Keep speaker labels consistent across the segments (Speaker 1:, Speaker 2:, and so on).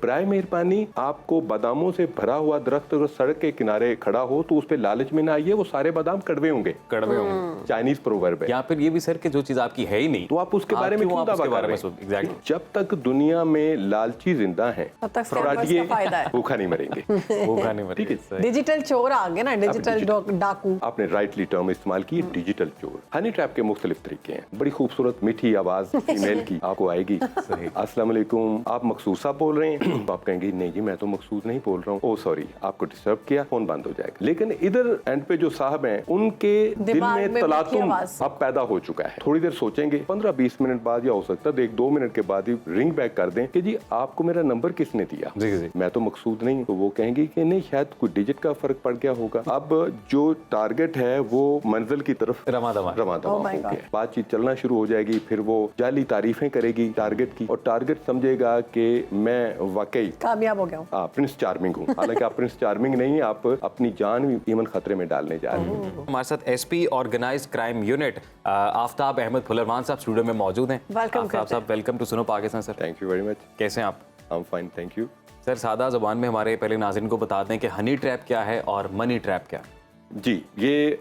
Speaker 1: बराए मेहरबानी आपको बादामों से भरा हुआ दरख्त अगर सड़क के किनारे खड़ा हो तो उस पे लालच में ना आइए, वो सारे बादाम कड़वे होंगे। चाइनीज प्रोवर्ब है।
Speaker 2: या फिर ये भी सर कि जो चीज आपकी है ही नहीं
Speaker 1: तो आप उसके बारे में क्यों दावा कर रहे हैं?
Speaker 2: एग्जैक्टली।
Speaker 1: जब तक दुनिया में लालची जिंदा है भूखा नहीं मरेंगे।
Speaker 2: भूखा नहीं मरेंगे।
Speaker 1: ठीक है।
Speaker 3: डिजिटल चोर आ गए ना, डिजिटल डाकू।
Speaker 1: आपने राइटली टर्म इस्तेमाल की, डिजिटल चोर। हनी ट्रैप के मुख्तलिफ तरीके हैं। बड़ी खूबसूरत मीठी आवाज फीमेल की आपको आएगी। अस्सलाम वालेकुम, आप मकसूद साहब बोल रहे हैं? आप कहेंगे नहीं जी मैं तो मकसूद नहीं बोल रहा हूँ, ओ सॉरी आपको डिस्टर्ब किया, फोन बंद हो जाएगा। लेकिन इधर एंड पे जो साहब हैं उनके दिल में तलातुम अब पैदा हो चुका है। थोड़ी देर सोचेंगे, 15-20 मिनट बाद या हो सकता है 1-2 मिनट के बाद ही रिंग बैक कर दें कि जी आपको मेरा नंबर किसने दिया? जी। मैं तो मकसूद नहीं। तो वो कहेंगे कि नहीं शायद कोई डिजिट का फर्क पड़ गया होगा। अब जो टारगेट है वो मंजिल की तरफ रवादवा हो गया। बातचीत चलना शुरू हो जाएगी, फिर वो जाली तारीफें करेगी टारगेट की, और टारगेट समझेगा कि मैं वाकई कामयाब हो गया हूँ, प्रिंस चार्मिंग हूँ। हालांकि आप प्रिंस चार्मिंग नहीं, आप अपनी जान भी ईमन खतरे में डालने जा रहे हैं।
Speaker 2: हमारे साथ SP organised crime unit Aftab Ahmed Fularman साहब स्टूडियो में मौजूद हैं। आफ्ताब साहब वेलकम टू सुनो Pakistan. Sir
Speaker 1: thank you very much.
Speaker 2: कैसे हैं आप?
Speaker 1: I am fine, thank you.
Speaker 2: Sir सादा ज़बान में हमारे पहले नाज़रीन को बता दें कि हनी ट्रैप क्या है और मनी ट्रैप क्या है।
Speaker 1: जी, ये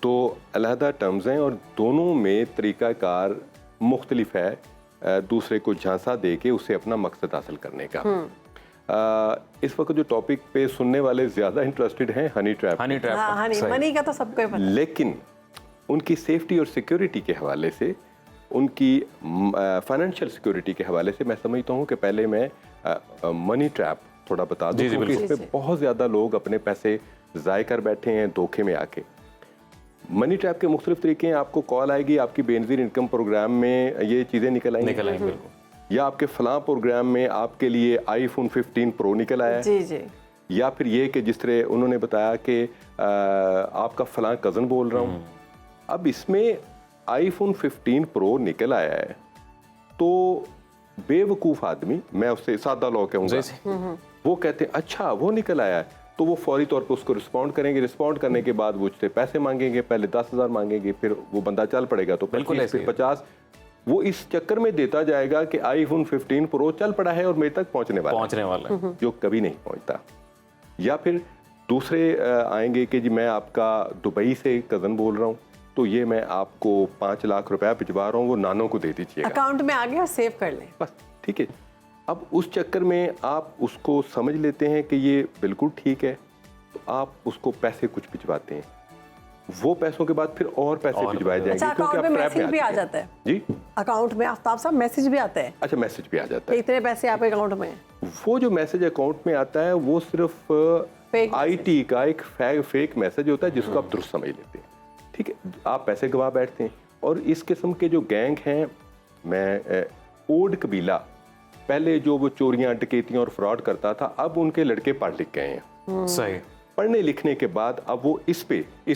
Speaker 1: दो अलहदा टर्म्स हैं और दोनों में तरीक़ाकार मुख्तलिफ है दूसरे को झांसा दे के उससे अपना मकसद हासिल करने का। इस वक्त जो टॉपिक पे सुनने वाले ज़्यादा इंटरेस्टेड हैं हनी ट्रैप।
Speaker 3: मनी का तो सबको पता है।
Speaker 1: लेकिन उनकी सेफ्टी और सिक्योरिटी के हवाले से, उनकी फाइनेंशियल सिक्योरिटी के हवाले से मैं समझता हूँ कि पहले मैं मनी ट्रैप थोड़ा बता दूं, क्योंकि इसमें बहुत ज़्यादा लोग अपने पैसे ज़ाय कर बैठे हैं धोखे में आके। मनी ट्रैप के मुख्तलिफ तरीके हैं। आपको कॉल आएगी, आपकी बेनज़ीर इनकम प्रोग्राम में ये चीज़ें निकल आएंगी, या आपके फलां प्रोग्राम में आपके लिए iPhone 15 Pro निकल आया है, या फिर ये कि जिस तरह उन्होंने बताया कि आपका फलां कज़न बोल रहा हूँ। अब इसमें iPhone 15 Pro निकल आया है तो बेवकूफ़ आदमी, मैं उससे सादा लॉ कहूँगा, वो कहते हैं अच्छा वो निकल आया है, तो वो फौरी तौर पे उसको रिस्पॉन्ड करेंगे। रिस्पॉन्ड करने के बाद वो उससे पैसे मांगेंगे, पहले 10,000 मांगेंगे, फिर वो बंदा चल पड़ेगा तो 25 फिर 50। वो इस चक्कर में देता जाएगा कि iPhone 15 Pro चल पड़ा है और मेरे तक पहुंचने वाला है, जो कभी नहीं पहुंचता। या फिर दूसरे आएंगे कि जी मैं आपका दुबई से कज़न बोल रहा हूँ, तो ये मैं आपको 5 लाख रुपया भिजवा रहा हूँ, वो नानों को दे दीजिएगा,
Speaker 3: अकाउंट में आ गया, सेव कर लें
Speaker 1: बस, ठीक है। अब उस चक्कर में आप उसको समझ लेते हैं कि ये बिल्कुल ठीक है, तो आप उसको पैसे कुछ भिजवाते हैं। वो पैसों के बाद फिर और पैसे भिजवाए जाएंगे।
Speaker 3: अच्छा, अकाउंट में मैसेज भी आ जाता है? जी, अकाउंट में आफ्ताब साहब मैसेज भी आता है?
Speaker 1: अच्छा, मैसेज भी आ जाता है,
Speaker 3: इतने पैसे आपके अकाउंट में।
Speaker 1: वो जो मैसेज अकाउंट में आता है वो सिर्फ IT का एक फेक मैसेज होता है जिसको आप दुरुस्त समझ लेते हैं, ठीक है। आप पैसे गवा बैठते हैं। और इस किस्म के जो गैंग हैं, मैं ओड कबीला, पहले जो वो चोरियां डकैतियां और फ्रॉड करता था, अब उनके लड़के पढ़ लिख गए हैं। सही, पढ़ने लिखने के बाद अब वो इस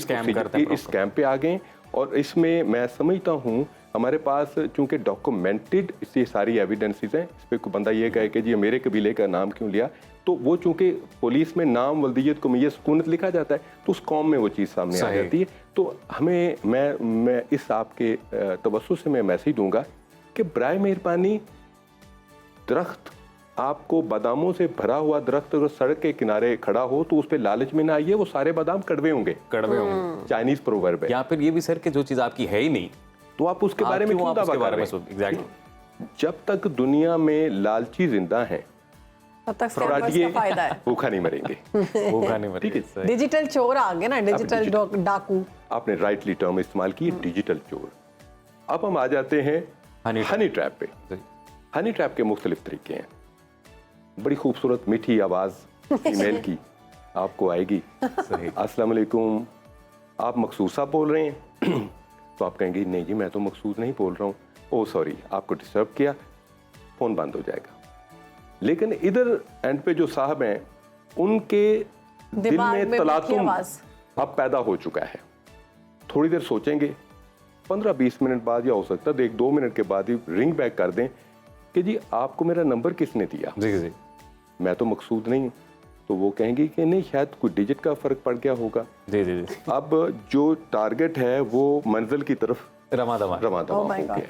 Speaker 1: कैंप पे आ गए। और इसमें मैं समझता हूँ हमारे पास चूंकि डॉक्यूमेंटेड ये सारी एविडेंसेस हैं, इस पर कोई बंदा ये कहे कि जी मेरे कबीले का नाम क्यों लिया, तो वो चूंकि पुलिस में नाम वल्दियत कुमियत सुकूनत लिखा जाता है तो उस कौम में वो चीज़ सामने आ जाती है। तो हमें मैं इस आपके तवज्जुह से मैं मैसेज दूंगा कि बराए मेहरबानी दरख्त आपको बादामों से भरा हुआ दरख्त अगर सड़क के किनारे खड़ा हो तो उस पे लालच में ना आइए, वो सारे बादाम कड़वे होंगे। चाइनीज प्रोवर्ब है।
Speaker 2: या फिर ये भी सर कि जो चीज आपकी है ही नहीं,
Speaker 1: तो आप उसके बारे में क्यों दावा कर रहे हैं?
Speaker 2: एग्जैक्टली।
Speaker 1: जब तक दुनिया में लालची जिंदा है भूखा नहीं मरेंगे।
Speaker 2: भूखा नहीं मरेंगे।
Speaker 1: ठीक है।
Speaker 3: डिजिटल चोर आ गए ना, डिजिटल डाकू।
Speaker 1: आपने राइटली टर्म इस्तेमाल की, डिजिटल चोर। अब हम आ जाते हैं हनी ट्रैप पे। हनी ट्रैप के मुख्तलिफ तरीके हैं। बड़ी खूबसूरत मीठी आवाज फीमेल की आपको आएगी। अस्सलाम वालेकुम, आप मकसूद साहब बोल रहे हैं? तो आप कहेंगे नहीं जी मैं तो मकसूद नहीं बोल रहा हूँ, ओ सॉरी आपको डिस्टर्ब किया, फोन बंद हो जाएगा। लेकिन इधर एंड पे जो साहब हैं उनके दिल में तलातुम अब पैदा हो चुका है। थोड़ी देर सोचेंगे, 15-20 मिनट बाद या हो सकता है 1-2 मिनट के बाद ही रिंग बैक कर दें कि जी आपको मेरा नंबर किसने दिया? जी, मैं तो मकसूद नहीं हूँ। तो वो कहेंगे कि नहीं शायद कोई डिजिट का फर्क पड़ गया होगा। जी। अब जो टारगेट है वो मंजिल की तरफ रवादवा हो गया।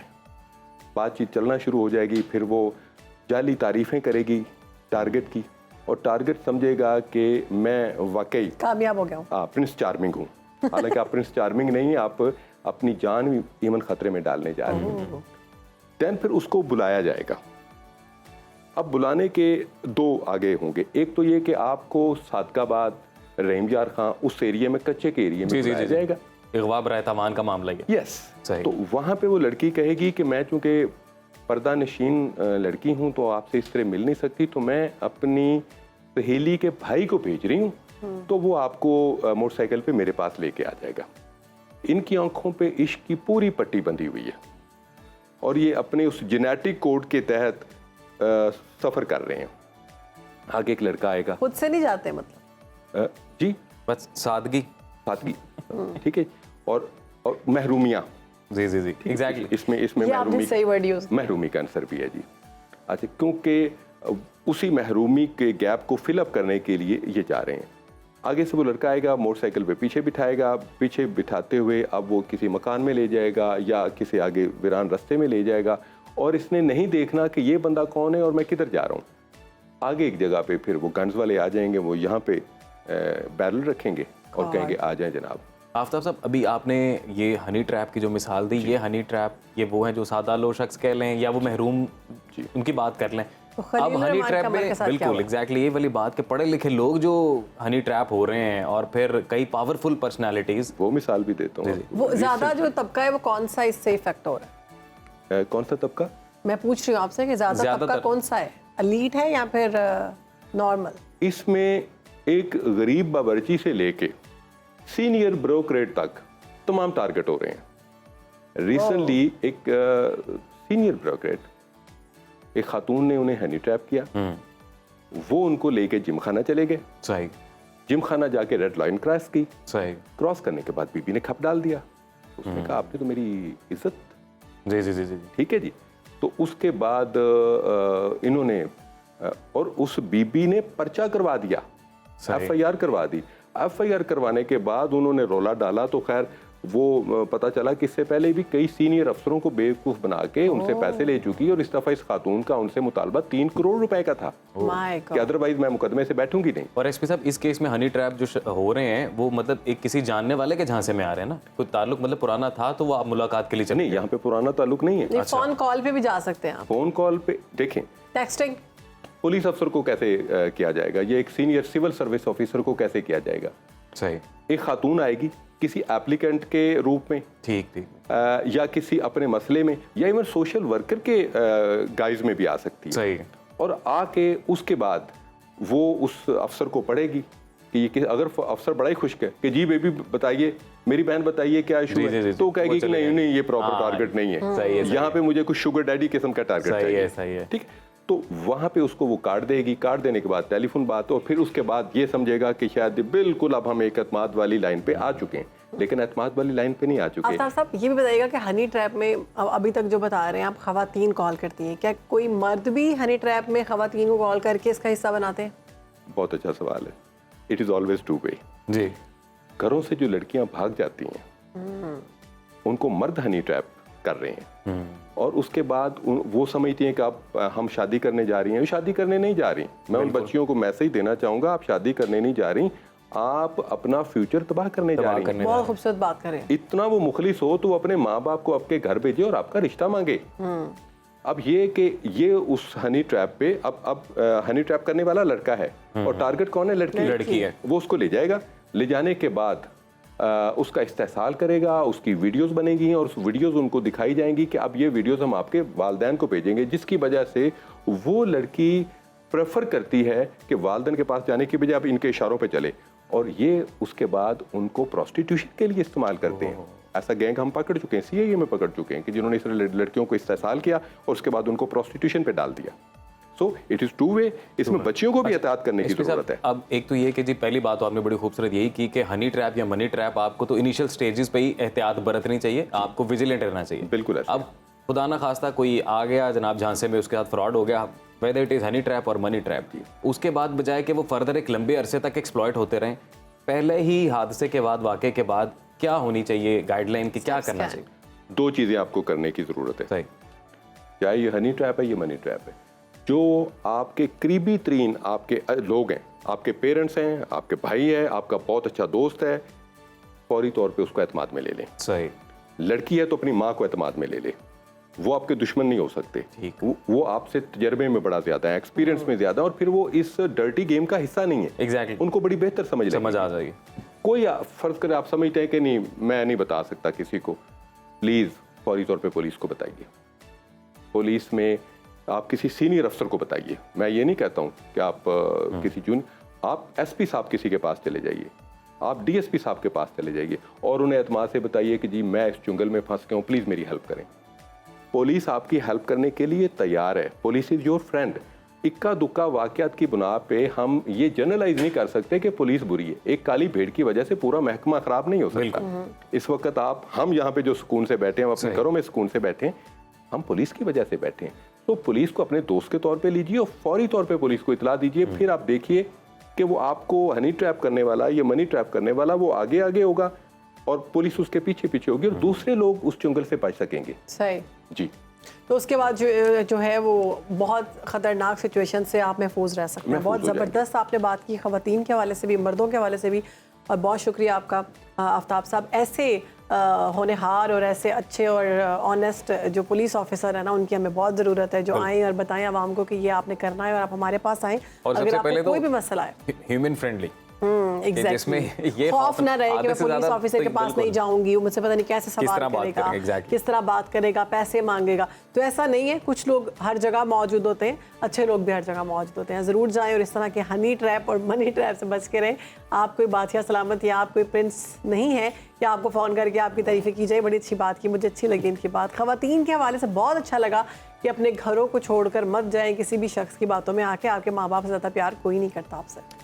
Speaker 1: बातचीत चलना शुरू हो जाएगी, फिर वो जाली तारीफें करेगी टारगेट की, और टारगेट समझेगा कि मैं वाकई
Speaker 3: कामयाब हो गया हूँ,
Speaker 1: प्रिंस चार्मिंग हूँ। हालांकि आप प्रिंस चार्मिंग नहीं है, आप अपनी जान भी ईमन खतरे में डालने जा रहे हैं। देन फिर उसको बुलाया जाएगा। अब बुलाने के दो आगे होंगे, एक तो ये कि आपको सादकाबाद, रहीमयार खां, उस एरिया में, कच्चे के एरिया में बुलाया जाएगा।
Speaker 2: इगवा बराए तमान का मामला है।
Speaker 1: यस, तो वहाँ पे वो लड़की कहेगी कि मैं चूंकि पर्दा नशीन लड़की हूँ तो आपसे इस तरह मिल नहीं सकती, तो मैं अपनी सहेली के भाई को भेज रही हूँ, तो वो आपको मोटरसाइकिल पे मेरे पास लेके आ जाएगा। इनकी आंखों पे इश्क की पूरी पट्टी बंधी हुई है और ये अपने उस जेनेटिक कोड के तहत सफर कर रहे हैं। आगे एक लड़का आएगा,
Speaker 3: खुद से नहीं जाते मतलब
Speaker 1: जी,
Speaker 2: बस सादगी,
Speaker 1: ठीक है, और महरूमिया,
Speaker 2: जी जी जी, एग्जैक्टली,
Speaker 1: इसमें महरूमी का आंसर भी है जी। अच्छा, क्योंकि उसी महरूमी के गैप को फिलअप करने के लिए ये जा रहे हैं। आगे से वो लड़का आएगा, मोटरसाइकिल पे पीछे बिठाएगा, पीछे बिठाते हुए अब वो किसी मकान में ले जाएगा या किसी आगे वीरान रास्ते में ले जाएगा, और इसने नहीं देखना कि ये बंदा कौन है और मैं किधर जा रहा हूँ। आगे एक जगह पे फिर वो गन्स वाले आ जाएंगे, वो यहाँ पे बैरल रखेंगे और कहेंगे आ जाएं जनाब।
Speaker 2: आफ्ताब साहब, अभी आपने ये हनी ट्रैप की जो मिसाल दी, ये हनी ट्रैप ये वो हैं जो सादा लो शख्स कह लें या वो महरूम, उनकी बात कर लें। अब हनी ट्रैप में बिल्कुल एग्जैक्टली ये वाली बात के पढ़े लिखे लोग जो हनी ट्रैप हो रहे हैं और फिर कई पावरफुल पर्सनालिटीज,
Speaker 1: वो मिसाल भी देता हूँ।
Speaker 3: वो ज्यादा जो तबका है वो कौन सा इससे इफेक्ट हो रहा है?
Speaker 1: कौन सा तबका?
Speaker 3: मैं पूछ रही हूँ आपसे कि ज्यादा तबका कौन सा है, एलीट है या फिर नॉर्मल?
Speaker 1: इसमें एक गरीब बावर्ची से लेके सीनियर ब्रोकरेट तक तमाम टारगेट हो रहे हैं। रिसेंटली एक सीनियर ब्रोकरेट, एक खातून ने उन्हें हनी ट्रैप किया। वो उनको लेके जिम खाना चले गए।
Speaker 2: सही।
Speaker 1: जिम खाना जाके रेड लाइन क्रॉस की।
Speaker 2: सही।
Speaker 1: क्रॉस करने के बाद बीबी ने खप डाल दिया। उसने कहा आपने तो मेरी इज्जत।
Speaker 2: जी जी जी जी,
Speaker 1: ठीक है जी। तो उसके बाद इन्होंने और उस बीबी ने पर्चा करवा दिया, FIR करवा दी। FIR करवाने के बाद उन्होंने रोला डाला तो खैर वो पता चला कि इससे पहले भी कई सीनियर अफसरों को बेवकूफ बना के उनसे पैसे ले चुकी, और इस दफा इस खातून का उनसे मुतालबा 3 करोड़ रुपए का था कि अदरवाइज मैं मुकदमे से बैठूंगी नहीं।
Speaker 2: और एसपी साहब, इस केस में हनी ट्रैप जो हो रहे हैं वो मतलब एक किसी जानने वाले के झांसे में आ रहे हैं ना, कोई ताल्लुक मतलब पुराना था तो वो आप मुलाकात के लिए चले?
Speaker 1: नहीं, यहाँ पे पुराना ताल्लुक नहीं है।
Speaker 3: फोन कॉल पे भी जा सकते हैं आप।
Speaker 1: फोन कॉल पे देखें,
Speaker 3: टेक्सटिंग
Speaker 1: पुलिस अफसर को कैसे किया जाएगा, ये एक सीनियर सिविल सर्विस ऑफिसर को कैसे किया जाएगा?
Speaker 2: सही।
Speaker 1: एक खातून आएगी किसी एप्लीकेंट के रूप में,
Speaker 2: ठीक ठीक,
Speaker 1: या किसी अपने मसले में, या इवन सोशल वर्कर के गाइज में भी आ सकती है।
Speaker 2: सही।
Speaker 1: और आके उसके बाद वो उस अफसर को पढ़ेगी कि ये अगर अफसर बड़ा ही खुश है कि जी बेबी बताइए, मेरी बहन बताइए क्या इशू है, तो कहेगी कि नहीं नहीं ये प्रॉपर टारगेट नहीं है, यहाँ पे मुझे कुछ शुगर डैडी किस्म का टारगेट चाहिए।
Speaker 2: सही है।
Speaker 1: ठीक, तो वहाँ पे उसको वो कार्ड देगी। कार्ड देने के बाद टेलीफोन बात, और फिर उसके बाद ये समझेगा कि शायद बिल्कुल अब हम एक एतमाद वाली लाइन पे आ चुके हैं, लेकिन एतमाद वाली लाइन पे नहीं आ चुके।
Speaker 3: आफ्ताब साहब, ये भी बताइएगा कि हनी ट्रैप में अभी तक जो बता रहे हैं आप, खवातीन कॉल करती हैं, क्या कोई मर्द भी हनी ट्रैप में खवातीन को कॉल करके इसका हिस्सा बनाते हैं? बहुत
Speaker 1: अच्छा सवाल है। It is always two way
Speaker 2: जी।
Speaker 1: घरों से जो लड़कियां भाग जाती हैं उनको मर्द हनी ट्रैप कर रहे हैं, और उसके बाद वो समझती हैं कि अब हम शादी करने जा रही हैं। शादी करने नहीं जा रही। मैं उन बच्चियों को मैसेज देना चाहूंगा, आप शादी करने नहीं जा रही, आप अपना फ्यूचर तबाह करने जा रही हैं।
Speaker 3: बहुत खूबसूरत बात करें।
Speaker 1: इतना वो मुखलिस हो तो वो अपने माँ बाप को आपके घर भेजे और आपका रिश्ता मांगे। अब ये कि ये उस हनी ट्रैप पे अब हनी ट्रैप करने वाला लड़का है और टारगेट कौन है? लड़की है। वो उसको ले जाएगा, ले जाने के बाद उसका इस्तेहसाल करेगा, उसकी वीडियोस बनेगी और उस वीडियोस उनको दिखाई जाएंगी कि अब ये वीडियोस हम आपके वालिदैन को भेजेंगे, जिसकी वजह से वो लड़की प्रेफर करती है कि वालिदैन के पास जाने की बजाय अब इनके इशारों पे चले, और ये उसके बाद उनको प्रोस्टिट्यूशन के लिए इस्तेमाल करते हैं। ऐसा गैंग हम पकड़ चुके हैं, CIA में पकड़ चुके हैं कि जिन्होंने इस लड़कियों को इस्तेहसाल किया और उसके बाद उनको प्रोस्टिट्यूशन पे डाल दिया। So it is two way, इसमें बच्चियों को भी एहतियात करने की जरूरत है।
Speaker 2: अब एक तो ये कि जी पहली बात तो आपने बड़ी खूबसूरत यही की कि हनी ट्रैप या मनी ट्रैप आपको तो इनिशियल स्टेजेस पे ही एहतियात बरतनी चाहिए, आपको विजिलेंट रहना चाहिए।
Speaker 1: बिल्कुल ऐसा।
Speaker 2: अब खुदा ना खास्ता कोई आ गया जनाब झांसे में, उसके साथ फ्रॉड हो गया, whether it is honey trap और मनी ट्रैप, उसके बाद बजाय कि वो फर्दर एक लंबे अरसे तक एक्सप्लॉइट होते रहें, पहले ही हादसे के बाद, वाक़े के बाद क्या होनी चाहिए गाइडलाइन की, क्या करना चाहिए?
Speaker 1: 2 चीजें आपको करने की जरूरत है।
Speaker 2: सही।
Speaker 1: क्या ये हनी ट्रैप है, ये मनी ट्रैप है? जो आपके करीबी तरीन आपके लोग हैं, आपके पेरेंट्स हैं, आपके भाई है, आपका बहुत अच्छा दोस्त है, फौरी तौर पे उसको एतमाद में ले लें।
Speaker 2: सही।
Speaker 1: लड़की है तो अपनी माँ को एतमाद में ले ले, वो आपके दुश्मन नहीं हो सकते।
Speaker 2: ठीक।
Speaker 1: वो आपसे तजर्बे में बड़ा ज्यादा है, एक्सपीरियंस में ज्यादा, और फिर वो इस डर्टी गेम का हिस्सा नहीं है।
Speaker 2: एग्जैक्टली।
Speaker 1: उनको बड़ी बेहतर समझ
Speaker 2: आ जाएगी।
Speaker 1: कोई फर्ज करे आप समझते हैं कि नहीं मैं नहीं बता सकता किसी को, प्लीज फौरी तौर पे पुलिस को बताइए। पुलिस में आप किसी सीनियर अफसर को बताइए। मैं ये नहीं कहता हूँ कि आप किसी आप एसपी साहब किसी के पास चले जाइए, आप डीएसपी साहब के पास चले जाइए और उन्हें एतमाद से बताइए कि जी मैं इस जंगल में फंस गया हूँ, प्लीज मेरी हेल्प करें। पुलिस आपकी हेल्प करने के लिए तैयार है। Police is your friend. इक्का दुक्का वाकयात की बुनियाद पे हम ये जनरलाइज नहीं कर सकते कि पुलिस बुरी है। एक काली भेड़ की वजह से पूरा महकमा खराब नहीं हो सकता। इस वक्त हम यहाँ पे जो सुकून से बैठे हैं, हम अपने घरों में सुकून से बैठे हैं, हम पुलिस की वजह से बैठे हैं। तो पुलिस को अपने दोस्त के तौर पे लीजिए और फौरी तौर पे पुलिस को इतला दीजिए। फिर आप देखिए कि वो आपको हनी ट्रैप करने वाला, ये मनी ट्रैप करने वाला, वो आगे आगे होगा और पुलिस उसके पीछे पीछे होगी और दूसरे लोग उस जंगल से बच सकेंगे।
Speaker 3: सही
Speaker 1: जी।
Speaker 3: तो उसके बाद जो है वो बहुत ख़तरनाक सिचुएशन से आप महफूज रह सकते हैं। बहुत ज़बरदस्त आपने बात की, ख़वातीन के हवाले से भी, मर्दों के हवाले से भी, और बहुत शुक्रिया आपका आफ्ताब साहब। ऐसे होनहार और ऐसे अच्छे और ऑनेस्ट जो पुलिस ऑफिसर है ना, उनकी हमें बहुत ज़रूरत है, जो आएँ और बताएं आवाम को कि ये आपने करना है और आप हमारे पास आएँ।
Speaker 2: और
Speaker 3: अगर आपको कोई भी मसला है,
Speaker 2: ह्यूमन फ्रेंडली,
Speaker 3: जिसमें ये खौफ ना रहे कि मैं पुलिस ऑफिसर के पास नहीं जाऊंगी, मुझसे पता नहीं कैसे सवाल करेगा, किस तरह बात करेगा, पैसे मांगेगा। तो ऐसा नहीं है, कुछ लोग हर जगह मौजूद होते हैं, अच्छे लोग भी हर जगह मौजूद होते हैं। ज़रूर जाएं और इस तरह के हनी ट्रैप और मनी ट्रैप से बच के रहें। आप कोई बादशाह सलामत या आप कोई प्रिंस नहीं है कि आपको फ़ोन करके आपकी तारीफ़ें की जाए। बड़ी अच्छी बात की, मुझे अच्छी लगी इनकी बात। ख़वातीन के हवाले से बहुत अच्छा लगा कि अपने घरों को छोड़कर मत जाएं किसी भी शख्स की बातों में आके। आपके माँ बाप से ज़्यादा प्यार कोई नहीं करता आपसे।